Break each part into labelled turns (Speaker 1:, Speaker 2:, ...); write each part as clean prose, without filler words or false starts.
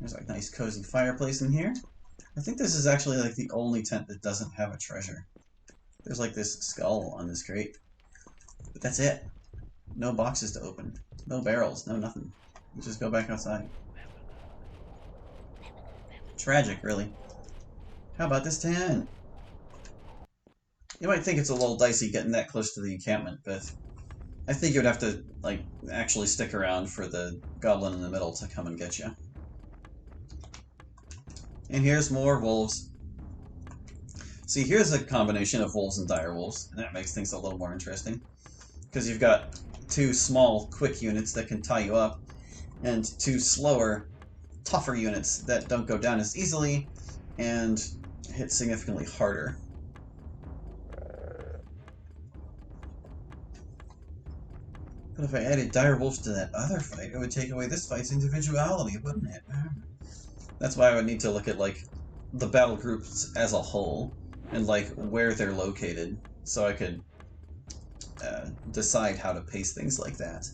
Speaker 1: There's a nice cozy fireplace in here. I think this is actually like the only tent that doesn't have a treasure. There's like this skull on this crate. But that's it. No boxes to open. No barrels. No nothing. We just go back outside. Tragic, really. How about this tent? You might think it's a little dicey getting that close to the encampment, but I think you'd have to, like, actually stick around for the goblin in the middle to come and get you. And here's more wolves. See, here's a combination of wolves and dire wolves, and that makes things a little more interesting. Because you've got two small, quick units that can tie you up, and two slower, tougher units that don't go down as easily and hit significantly harder. But if I added dire wolves to that other fight, it would take away this fight's individuality, wouldn't it? That's why I would need to look at, like, the battle groups as a whole, and, like, where they're located, so I could decide how to pace things like that.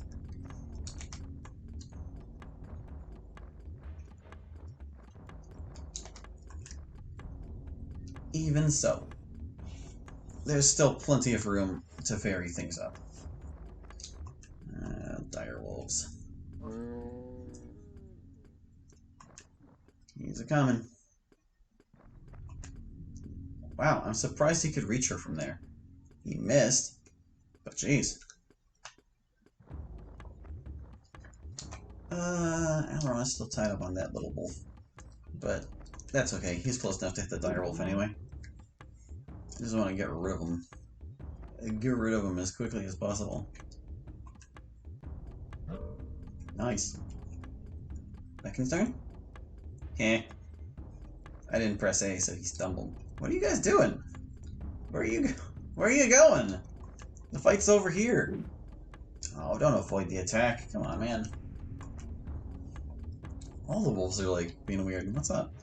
Speaker 1: Even so, there's still plenty of room to vary things up. Dire wolves. He's a coming. Wow, I'm surprised he could reach her from there. He missed, but jeez. Elron is still tied up on that little wolf, but that's okay. He's close enough to hit the dire wolf anyway. I just want to get rid of him. Get rid of him as quickly as possible. Nice. Beckon's turn? Eh. I didn't press A, so he stumbled. What are you guys doing? Where are you going? The fight's over here. Oh, don't avoid the attack. Come on, man. All the wolves are, like, being weird. What's up?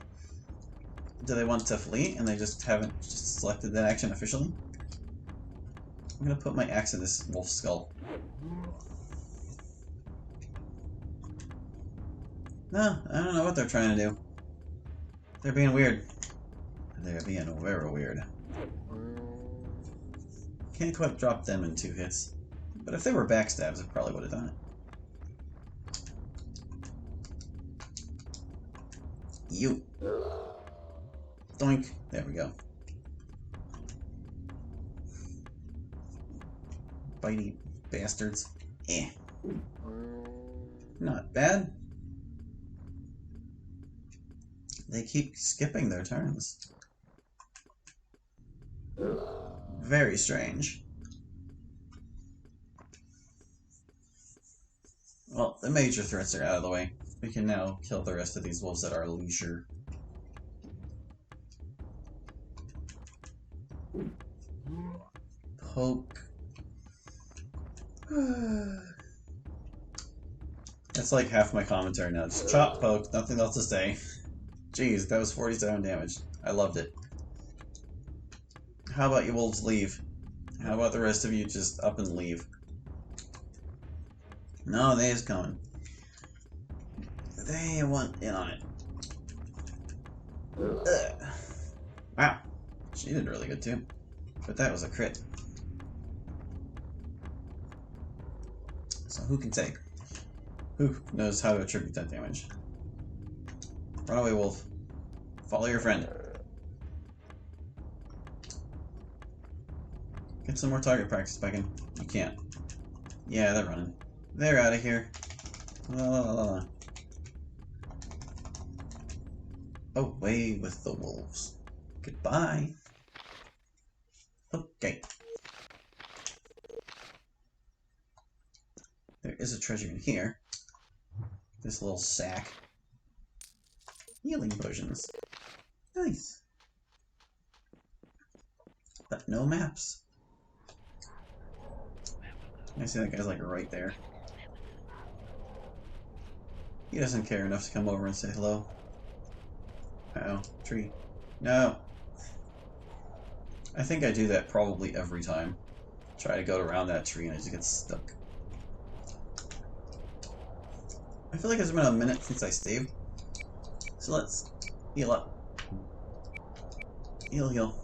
Speaker 1: Do they want to flee, and they just haven't just selected that action officially? I'm gonna put my axe in this wolf's skull. No, I don't know what they're trying to do. They're being weird. They're being very weird. Can't quite drop them in 2 hits. But if they were backstabs, it probably would have done it. You. Doink. There we go. Bitey bastards. Eh. Not bad. They keep skipping their turns. Very strange. Well, the major threats are out of the way. We can now kill the rest of these wolves at our leisure. Poke. That's like half my commentary now. Just chop, poke, nothing else to say. Jeez, that was 47 damage. I loved it. How about you wolves leave? How about the rest of you just up and leave? No, they is coming. They want in on it. Ugh. Wow. She did really good too. But that was a crit. So who can take? Who knows how to attribute that damage? Run away, wolf. Follow your friend. Get some more target practice, Beacon. You can't. Yeah, they're running. They're out of here. La la la la. Away with the wolves. Goodbye. Okay. There is a treasure in here. This little sack. Healing potions. Nice. But no maps. I see that guy's like right there. He doesn't care enough to come over and say hello. Uh-oh. Tree. No! I think I do that probably every time. Try to go around that tree and I just get stuck. I feel like it's been a minute since I saved. So let's heal up. Heal, heal.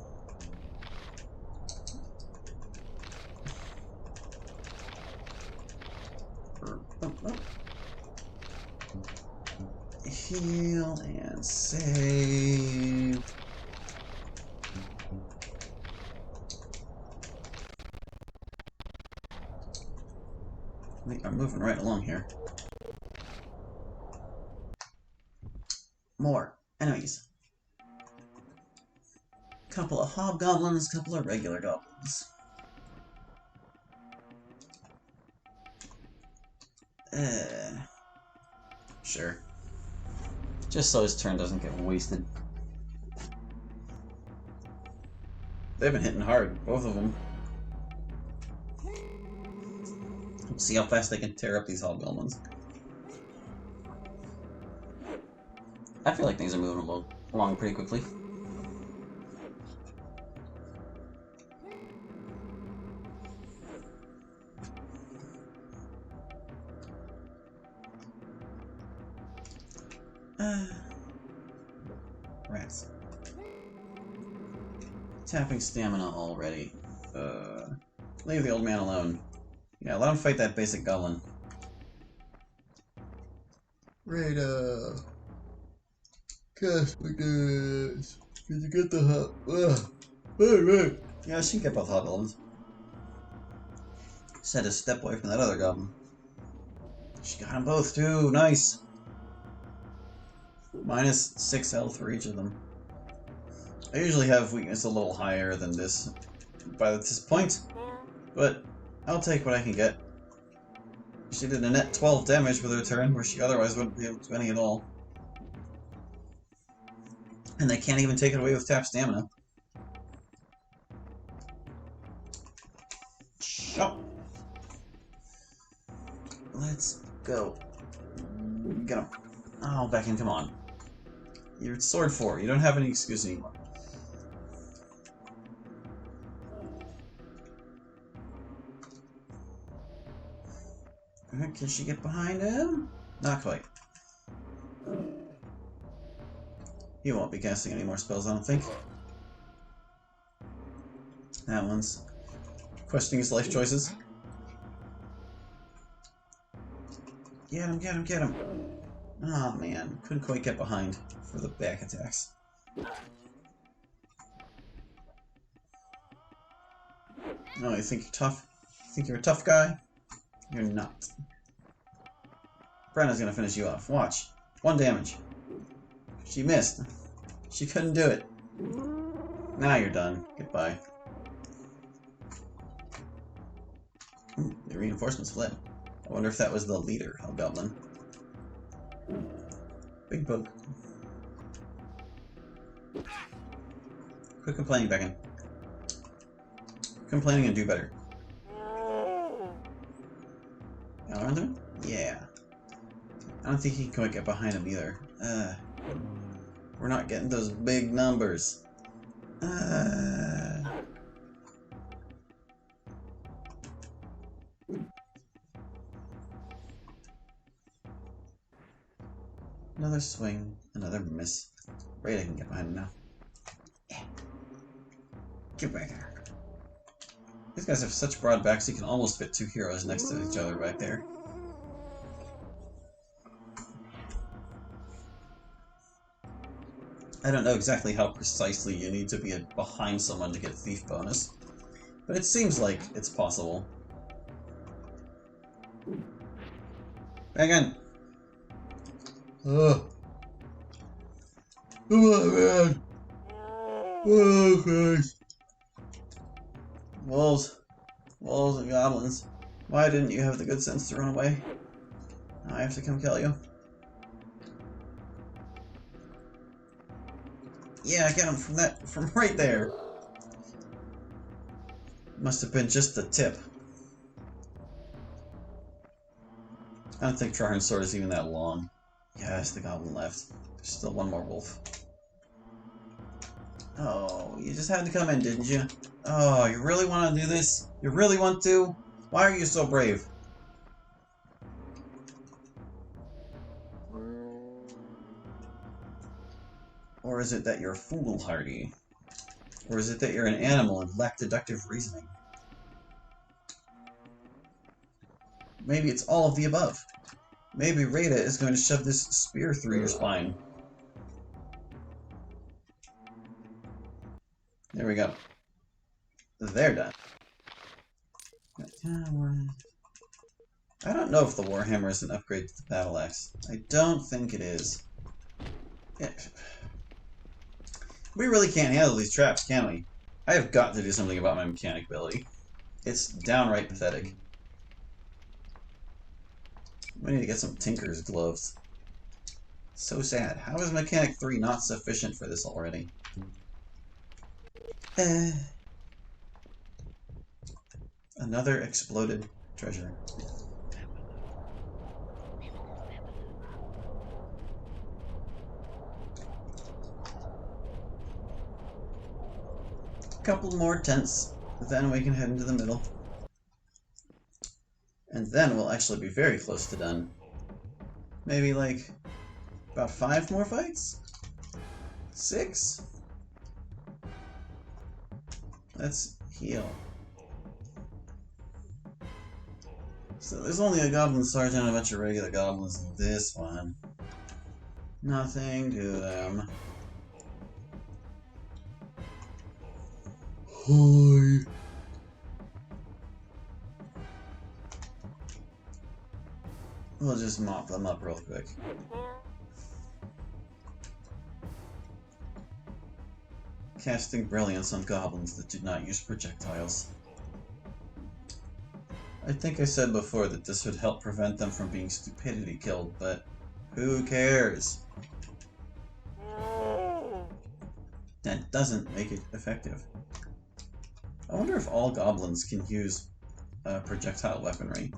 Speaker 1: Heal and save. We are moving right along here. More enemies. Couple of hobgoblins, couple of regular goblins. Sure. Just so his turn doesn't get wasted. They've been hitting hard, both of them. Let's see how fast they can tear up these hobgoblins. I feel like things are moving along pretty quickly. Rats. Tapping stamina already. Leave the old man alone. Yeah, let him fight that basic goblin. Rada. Cast my gas. Did you get the hot? Hey. Yeah, she can get both hobgoblins. Just had to step away from that other goblin. She got them both too. Nice. Minus 6 health for each of them. I usually have weakness a little higher than this by this point, but I'll take what I can get. She did a net 12 damage with her turn, where she otherwise wouldn't be able to do any at all. And they can't even take it away with tap stamina. Shop. Let's go. Get him. Oh, Beckon, come on. You're sword 4. You don't have any excuse anymore. Can she get behind him? Not quite. He won't be casting any more spells, I don't think. That one's questioning his life choices. Get him, get him, get him! Oh man, couldn't quite get behind for the back attacks. Oh, you think you're tough? You think you're a tough guy? You're not. Brenna's gonna finish you off. Watch. 1 damage. She missed. She couldn't do it. Now you're done. Goodbye. The reinforcements fled. I wonder if that was the leader, hobgoblin. Big bug. Quit complaining, Beckon. Complaining and do better. Alan? Yeah. I don't think he can quite get behind him either. We're not getting those big numbers. Another swing, another miss. Right, I can get behind him now. Yeah. Get back there. These guys have such broad backs, you can almost fit 2 heroes next to each other back there. I don't know exactly how precisely you need to be behind someone to get thief bonus, but it seems like it's possible. Bang on! Come on, man! Oh, Christ. Wolves. Wolves and goblins. Why didn't you have the good sense to run away? Now I have to come kill you. Yeah, get him from right there. Must have been just the tip. I don't think Traharn's sword is even that long. Yes, the goblin left. There's still 1 more wolf. Oh, you just had to come in, didn't you? Oh, you really want to do this? You really want to? Why are you so brave? Or is it that you're foolhardy? Or is it that you're an animal and lack deductive reasoning? Maybe it's all of the above. Maybe Rada is going to shove this spear through your spine. There we go. They're done. I don't know if the Warhammer is an upgrade to the Battle Axe. I don't think it is. We really can't handle these traps, can we? I have got to do something about my mechanic ability. It's downright pathetic. We need to get some Tinker's gloves. So sad. How is Mechanic 3 not sufficient for this already? Another exploded treasure. Couple more tents, then we can head into the middle. And then we'll actually be very close to done. Maybe like about 5 more fights? 6? Let's heal. So there's only a goblin sergeant and a bunch of regular goblins in this one. Nothing to them. Hi. We'll just mop them up real quick. Casting Brilliance on goblins that do not use projectiles. I think I said before that this would help prevent them from being stupidity killed, but who cares? That doesn't make it effective. I wonder if all goblins can use projectile weaponry.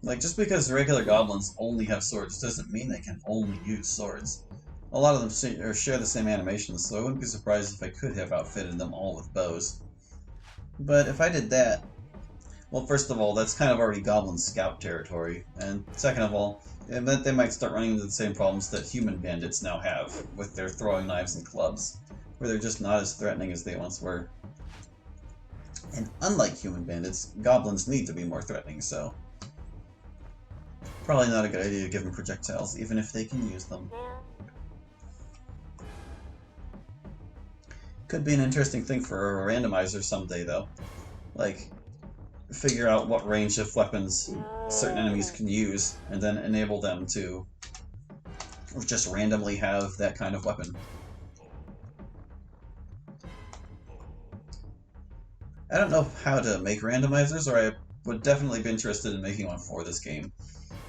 Speaker 1: Like, just because regular goblins only have swords doesn't mean they can only use swords. A lot of them share the same animations, so I wouldn't be surprised if I could have outfitted them all with bows. But if I did that, well, first of all, that's kind of already Goblin Scout territory, and second of all, it meant they might start running into the same problems that human bandits now have, with their throwing knives and clubs, where they're just not as threatening as they once were. And unlike human bandits, goblins need to be more threatening, so probably not a good idea to give them projectiles, even if they can use them. Could be an interesting thing for a randomizer someday, though. Like, figure out what range of weapons certain enemies can use, and then enable them to just randomly have that kind of weapon. I don't know how to make randomizers, or I would definitely be interested in making one for this game,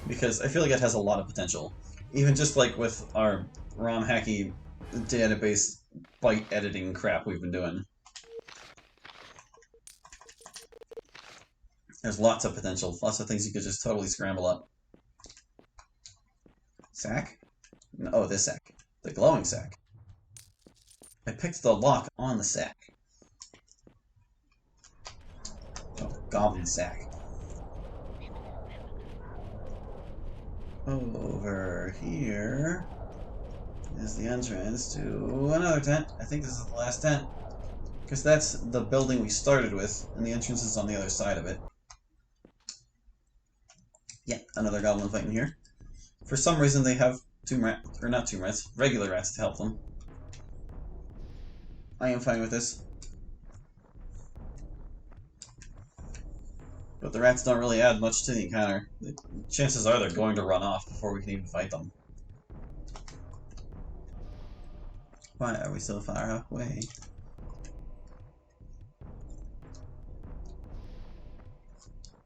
Speaker 1: because I feel like it has a lot of potential. Even just like with our ROM hacky database byte editing crap we've been doing. There's lots of potential, lots of things you could just totally scramble up. Sack? Oh, this sack. The glowing sack. I picked the lock on the sack. Oh, goblin sack. Over here is the entrance to another tent. I think this is the last tent, because that's the building we started with, and the entrance is on the other side of it. Yeah, another goblin fighting here. For some reason they have regular rats to help them. I am fine with this. But the rats don't really add much to the encounter. The chances are they're going to run off before we can even fight them. Why are we so far away?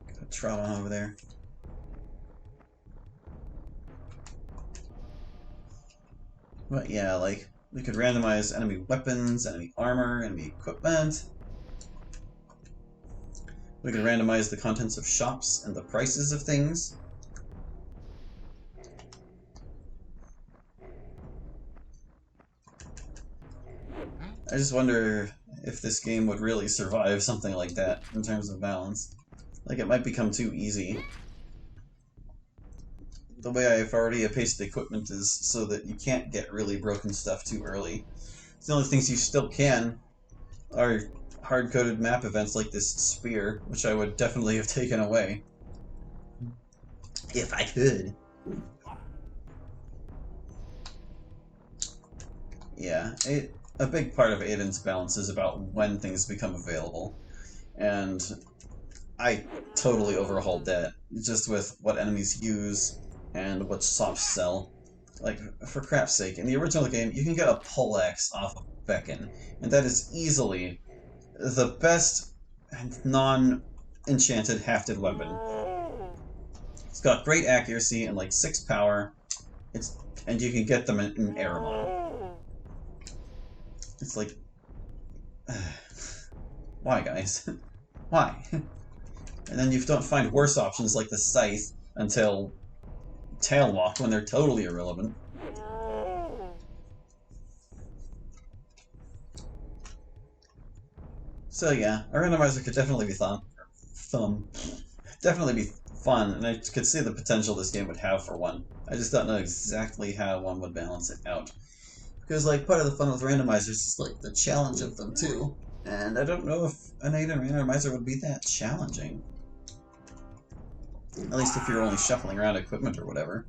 Speaker 1: Got a trauma over there. But yeah, like, we could randomize enemy weapons, enemy armor, enemy equipment. We could randomize the contents of shops and the prices of things. I just wonder if this game would really survive something like that in terms of balance. Like, it might become too easy. The way I've already paced the equipment is so that you can't get really broken stuff too early. The only things you still can are hard-coded map events like this spear, which I would definitely have taken away. If I could. Yeah, a big part of Aidyn's balance is about when things become available. And I totally overhauled that, just with what enemies use and what shops sell. Like, for crap's sake, in the original game, you can get a poleaxe off of Beacon, and that is easily the best non-enchanted hafted weapon. It's got great accuracy and like 6 power. And you can get them in air mode. It's like, why, guys? Why? And then you don't find worse options like the scythe until Tailwalk when they're totally irrelevant. So yeah, a randomizer could definitely be definitely be fun, and I could see the potential this game would have for one. I just don't know exactly how one would balance it out. Because, like, part of the fun with randomizers is, like, the challenge of them, too. And I don't know if an Aidyn randomizer would be that challenging. At least if you're only shuffling around equipment or whatever.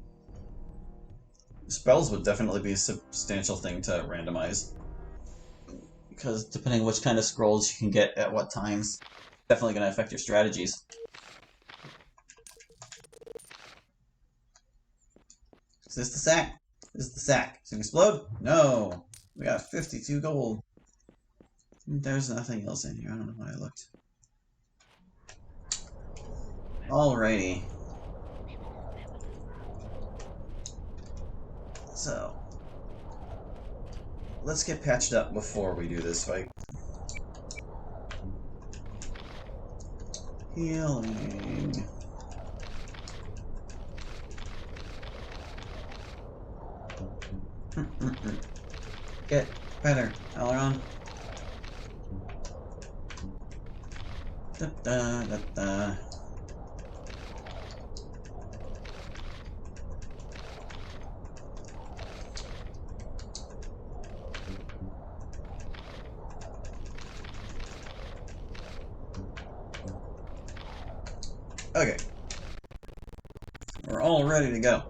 Speaker 1: Spells would definitely be a substantial thing to randomize. Because depending on which kind of scrolls you can get at what times, definitely going to affect your strategies. Is this the sack? This is the sack. Does it explode? No! We got 52 gold. There's nothing else in here. I don't know why I looked. Alrighty. So, let's get patched up before we do this fight. Healing. Get better, Aileron. Da da da da. Okay. We're all ready to go.